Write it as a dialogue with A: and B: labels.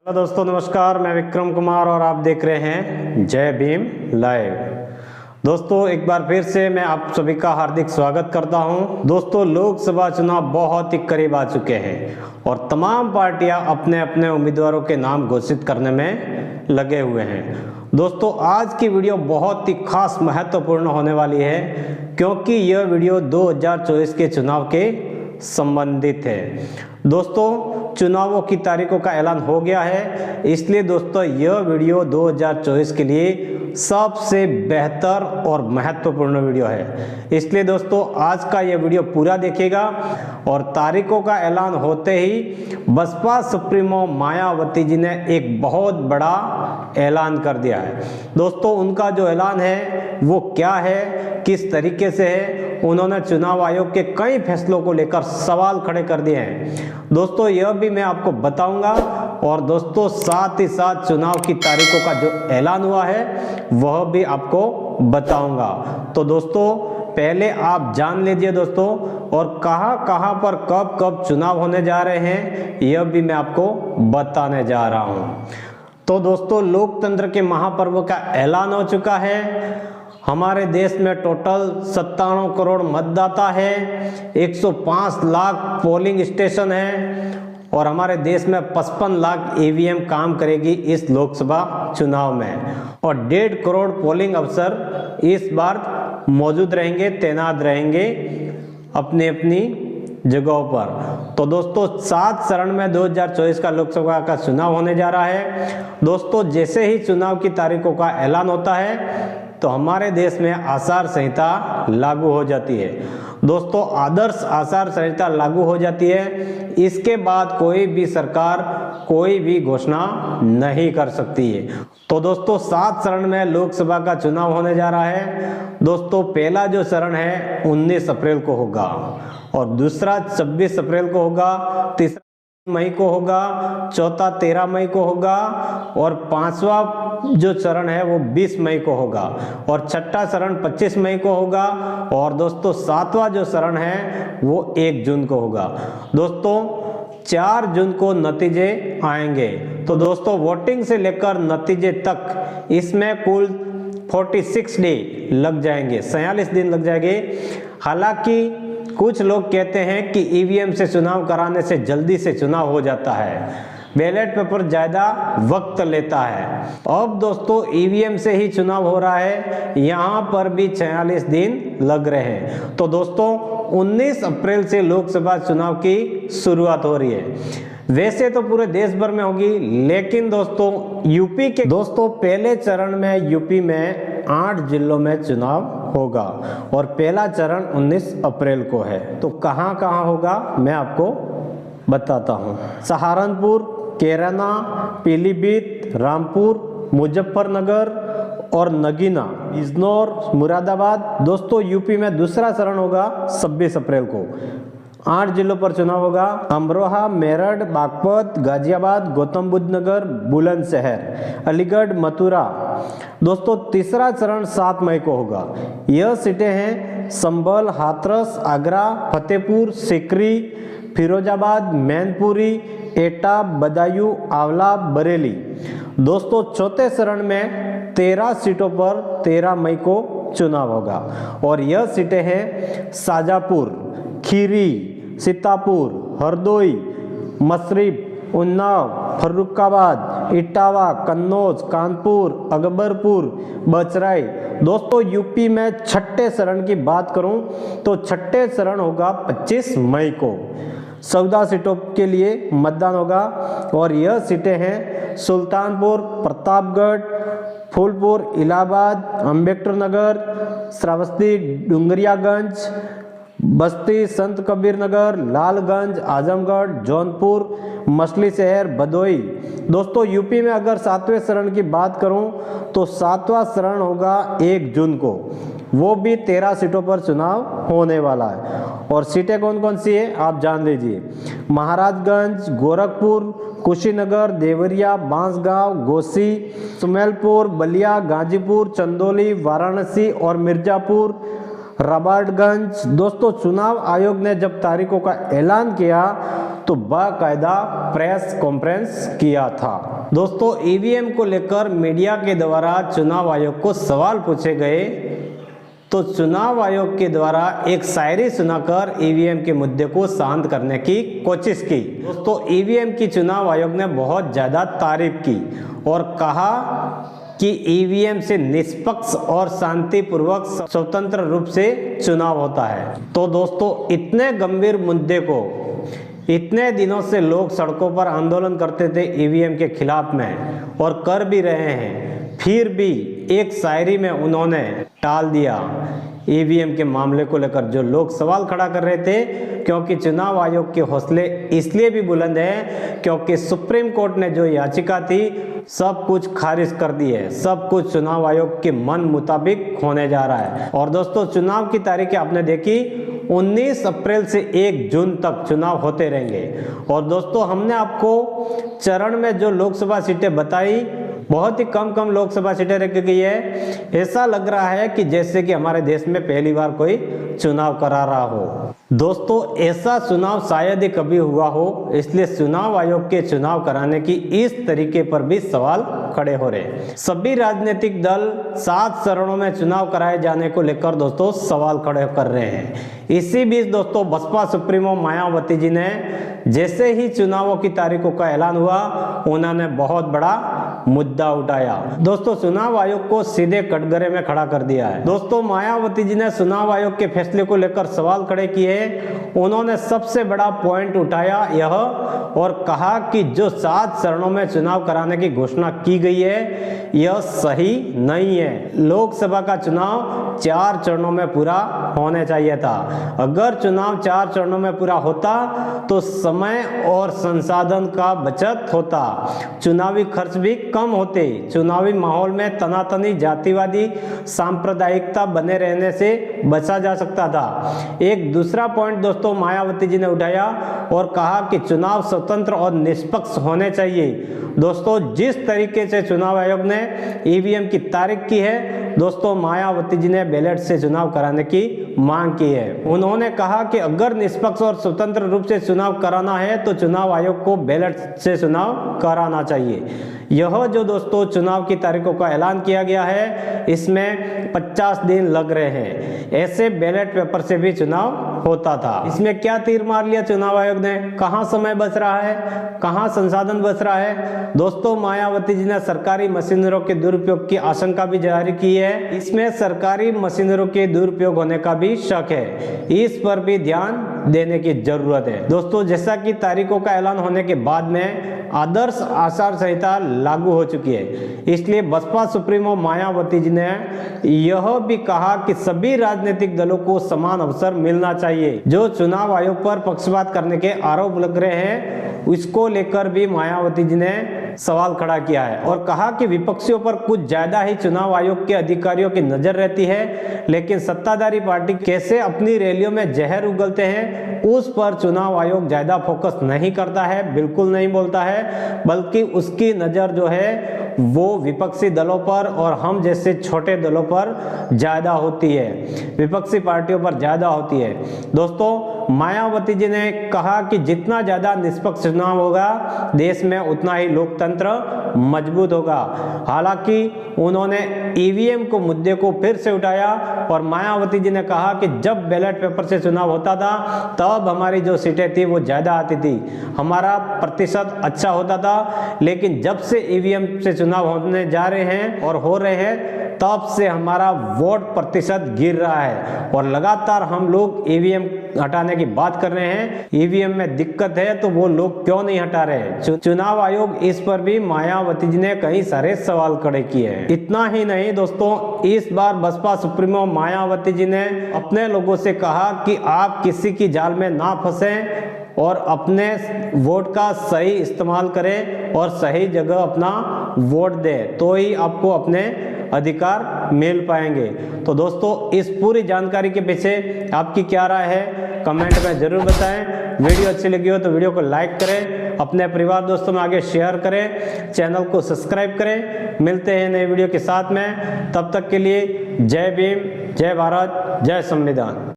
A: Hello दोस्तों, नमस्कार। मैं विक्रम कुमार और आप देख रहे हैं जय भीम लाइव। दोस्तों, एक बार फिर से मैं आप सभी का हार्दिक स्वागत करता हूं। दोस्तों, लोकसभा चुनाव बहुत ही करीब आ चुके हैं और तमाम पार्टियां अपने अपने उम्मीदवारों के नाम घोषित करने में लगे हुए हैं। दोस्तों, आज की वीडियो बहुत ही खास महत्वपूर्ण होने वाली है क्योंकि यह वीडियो 2024 के चुनाव के संबंधित है। दोस्तों, चुनावों की तारीखों का ऐलान हो गया है, इसलिए दोस्तों यह वीडियो 2024 के लिए सबसे बेहतर और महत्वपूर्ण वीडियो है। इसलिए दोस्तों आज का यह वीडियो पूरा देखिएगा और तारीखों का ऐलान होते ही बसपा सुप्रीमो मायावती जी ने एक बहुत बड़ा ऐलान कर दिया है। दोस्तों, उनका जो ऐलान है वो क्या है, किस तरीके से है, उन्होंने चुनाव आयोग के कई फैसलों को लेकर सवाल खड़े कर दिए हैं। दोस्तों, यह भी मैं आपको बताऊंगा और दोस्तों साथ ही साथ चुनाव की तारीखों का जो ऐलान हुआ है वह भी आपको बताऊंगा। तो दोस्तों पहले आप जान लीजिए दोस्तों, और कहां पर कब कब चुनाव होने जा रहे हैं यह भी मैं आपको बताने जा रहा हूं। तो दोस्तों, लोकतंत्र के महापर्व का ऐलान हो चुका है। हमारे देश में टोटल 97 करोड़ मतदाता है, 105 लाख पोलिंग स्टेशन है और हमारे देश में 55 लाख ईवीएम काम करेगी इस लोकसभा चुनाव में और 1.5 करोड़ पोलिंग अफसर इस बार मौजूद रहेंगे, तैनात रहेंगे अपनी अपनी जगहों पर। तो दोस्तों 7 चरण में 2024 का लोकसभा का चुनाव होने जा रहा है। दोस्तों, जैसे ही चुनाव की तारीखों का ऐलान होता है तो हमारे देश में आचार संहिता लागू हो जाती है। दोस्तों, आदर्श आचार संहिता लागू हो जाती है। इसके बाद कोई भी सरकार कोई भी घोषणा नहीं कर सकती है। तो दोस्तों 7 चरण में लोकसभा का चुनाव होने जा रहा है। दोस्तों, पहला जो चरण है 19 अप्रैल को होगा और दूसरा 26 अप्रैल को होगा, तीसरा मई को होगा, चौथा 13 मई को होगा और पांचवा जो चरण है वो 20 मई को होगा और छठा चरण 25 मई को होगा और दोस्तों 7वां जो चरण है वो 1 जून को होगा। दोस्तों 4 जून को नतीजे आएंगे। तो दोस्तों वोटिंग से लेकर नतीजे तक इसमें कुल 46 डे लग जाएंगे, 46 दिन लग जाएंगे। हालांकि कुछ लोग कहते हैं कि ईवीएम से चुनाव कराने से जल्दी से चुनाव हो जाता है, बैलेट पेपर ज्यादा वक्त लेता है। अब दोस्तों ईवीएम से ही चुनाव हो रहा है, यहाँ पर भी 46 दिन लग रहे हैं। तो दोस्तों 19 अप्रैल से लोकसभा चुनाव की शुरुआत हो रही है। वैसे तो पूरे देश भर में होगी, लेकिन दोस्तों यूपी के पहले चरण में यूपी में 8 जिलों में चुनाव होगा और पहला चरण 19 अप्रैल को है। तो कहां कहां होगा मैं आपको बताता हूं। सहारनपुर, कैराना, पीलीभीत, रामपुर, मुजफ्फरनगर और नगीना, बिजनौर, मुरादाबाद। दोस्तों यूपी में दूसरा चरण होगा 26 अप्रैल को। 8 जिलों पर चुनाव होगा। अमरोहा, मेरठ, बागपत, गाजियाबाद, गौतम बुद्ध नगर, बुलंदशहर, अलीगढ़, मथुरा। दोस्तों तीसरा चरण 7 मई को होगा। यह सीटें हैं संभल, हाथरस, आगरा, फतेहपुर सीकरी, फिरोजाबाद, मैनपुरी, एटा, बदायूं, आंवला, बरेली। दोस्तों चौथे चरण में 13 सीटों पर 13 मई को चुनाव होगा और यह सीटें हैं शाजापुर, खीरी, सीतापुर, हरदोई, मशरफ, उन्नाव, फर्रुखाबाद, इटावा, कन्नौज, कानपुर, अकबरपुर, बहराइच। दोस्तों यूपी में छठे चरण की बात करूं तो छठे चरण होगा 25 मई को। 14 सीटों के लिए मतदान होगा और यह सीटें हैं सुल्तानपुर, प्रतापगढ़, फूलपुर, इलाहाबाद, अम्बेडकर नगर, श्रावस्ती, डुंगरियागंज, बस्ती, संत कबीर नगर, लालगंज, आजमगढ़, जौनपुर, मछली शहर, भदोई। दोस्तों यूपी में अगर 7वें चरण की बात करूं तो 7वां चरण होगा 1 जून को, वो भी 13 सीटों पर चुनाव होने वाला है। और सीटें कौन कौन सी है आप जान लीजिए। महाराजगंज, गोरखपुर, कुशीनगर, देवरिया, बांसगांव, घोसी, सुमेलपुर, बलिया, गाजीपुर, चंदौली, वाराणसी और मिर्जापुर, रबार्टगंज। दोस्तों चुनाव आयोग ने जब तारीखों का ऐलान किया तो बाकायदा प्रेस कॉन्फ्रेंस किया था। दोस्तों ईवीएम को लेकर मीडिया के द्वारा चुनाव आयोग को सवाल पूछे गए तो चुनाव आयोग के द्वारा एक शायरी सुनाकर ईवीएम के मुद्दे को शांत करने की कोशिश की। दोस्तों ईवीएम की चुनाव आयोग ने बहुत ज़्यादा तारीफ की और कहा कि ईवीएम से निष्पक्ष और शांतिपूर्वक स्वतंत्र रूप से चुनाव होता है। तो दोस्तों इतने गंभीर मुद्दे को इतने दिनों से लोग सड़कों पर आंदोलन करते थे ईवीएम के खिलाफ में और कर भी रहे हैं, फिर भी एक शायरी में उन्होंने टाल दिया ईवीएम के मामले को लेकर जो लोग सवाल खड़ा कर रहे थे, क्योंकि चुनाव आयोग के हौसले इसलिए भी बुलंद हैं क्योंकि सुप्रीम कोर्ट ने जो याचिका थी सब कुछ खारिज कर दी है, सब कुछ चुनाव आयोग के मन मुताबिक होने जा रहा है। और दोस्तों चुनाव की तारीखें आपने देखी 19 अप्रैल से 1 जून तक चुनाव होते रहेंगे। और दोस्तों हमने आपको चरण में जो लोकसभा सीटें बताई बहुत ही कम लोकसभा सीटें रख गई है। ऐसा लग रहा है कि जैसे कि हमारे देश में पहली बार कोई चुनाव करा रहा हो। दोस्तों ऐसा चुनाव शायद ही कभी हुआ हो, इसलिए चुनाव आयोग के चुनाव कराने की इस तरीके पर भी सवाल खड़े हो रहे। सभी राजनीतिक दल 7 चरणों में चुनाव कराए जाने को लेकर दोस्तों सवाल खड़े कर रहे हैं। इसी बीच दोस्तों बसपा सुप्रीमो मायावती जी ने जैसे ही चुनावों की तारीखों का ऐलान हुआ उन्होंने बहुत बड़ा मुद्दा उठाया। दोस्तों चुनाव आयोग को सीधे कटघरे में खड़ा कर दिया है। दोस्तों मायावती जी ने चुनाव आयोग के फैसले को लेकर सवाल खड़े किए। उन्होंने सबसे बड़ा पॉइंट उठाया यह और कहा कि जो 7 चरणों में चुनाव कराने की घोषणा की गई है यह सही नहीं है। लोकसभा का चुनाव 4 चरणों में पूरा होने चाहिए था। अगर चुनाव 4 चरणों में पूरा होता तो समय और संसाधन का बचत होता, चुनावी खर्च भी कम होते, चुनावी माहौल में तनातनी जातिवादी सांप्रदायिकता बने रहने से बचा जा सकता था। एक दूसरा पॉइंट दोस्तों मायावती जी ने उठाया और कहा कि चुनाव स्वतंत्र और निष्पक्ष होने चाहिए। दोस्तों जिस तरीके से चुनाव आयोग ने ईवीएम की तारीख की है दोस्तों मायावती जी ने बैलेट से चुनाव कराने की मांग की है। उन्होंने कहा कि अगर निष्पक्ष और स्वतंत्र रूप से चुनाव कराना है तो चुनाव आयोग को बैलेट से चुनाव कराना चाहिए। यह जो दोस्तों चुनाव की तारीखों का ऐलान किया गया है इसमें 50 दिन लग रहे हैं। ऐसे बैलेट पेपर से भी चुनाव होता था। इसमें क्या तीर मार लिया चुनाव आयोग ने, कहां समय बच रहा है, कहां संसाधन बच रहा है। दोस्तों मायावती जी ने सरकारी मशीनरों के दुरुपयोग की आशंका भी जारी की है। इसमें सरकारी मशीनरों के दुरुपयोग होने का भी शक है, इस पर भी ध्यान देने की जरूरत है। दोस्तों जैसा कि तारीखों का ऐलान होने के बाद में आदर्श आचार संहिता लागू हो चुकी है, इसलिए बसपा सुप्रीमो मायावती जी ने यह भी कहा कि सभी राजनीतिक दलों को समान अवसर मिलना चाहिए। जो चुनाव आयोग पर पक्षपात करने के आरोप लग रहे हैं इसको लेकर भी मायावती जी ने सवाल खड़ा किया है और कहा कि विपक्षियों पर कुछ ज्यादा ही चुनाव आयोग के अधिकारियों की नजर रहती है, लेकिन सत्ताधारी पार्टी कैसे अपनी रैलियों में जहर उगलते हैं उस पर चुनाव आयोग ज्यादा फोकस नहीं करता है, बिल्कुल नहीं बोलता है, बल्कि उसकी नजर जो है वो विपक्षी दलों पर और हम जैसे छोटे दलों पर ज्यादा होती है, विपक्षी पार्टियों पर ज्यादा होती है। दोस्तों मायावती जी ने कहा कि जितना ज्यादा निष्पक्ष चुनाव होगा देश में उतना ही लोकतंत्र मजबूत होगा। हालांकि उन्होंने ईवीएम को मुद्दे को फिर से उठाया और मायावती जी ने कहा कि जब बैलेट पेपर से चुनाव होता था तब हमारी जो सीटें थी वो ज्यादा आती थी, हमारा प्रतिशत अच्छा होता था, लेकिन जब से ईवीएम से चुनाव होने जा रहे हैं और हो रहे हैं तब से हमारा वोट प्रतिशत गिर रहा है और लगातार हम लोग ईवीएम हटाने की बात कर रहे हैं। ईवीएम में दिक्कत है तो वो लोग क्यों नहीं हटा रहे। चुनाव आयोग इस पर भी मायावती जी ने कई सारे सवाल खड़े किए हैं। इतना ही नहीं दोस्तों, इस बार बसपा सुप्रीमो मायावती जी ने अपने लोगों से कहा कि आप किसी की जाल में ना फंसें और अपने वोट का सही इस्तेमाल करें और सही जगह अपना वोट दें, तो ही आपको अपने अधिकार मिल पाएंगे। तो दोस्तों इस पूरी जानकारी के पीछे आपकी क्या राय है कमेंट में जरूर बताएं। वीडियो अच्छी लगी हो तो वीडियो को लाइक करें, अपने परिवार दोस्तों में आगे शेयर करें, चैनल को सब्सक्राइब करें। मिलते हैं नए वीडियो के साथ में, तब तक के लिए जय भीम, जय भारत, जय संविधान।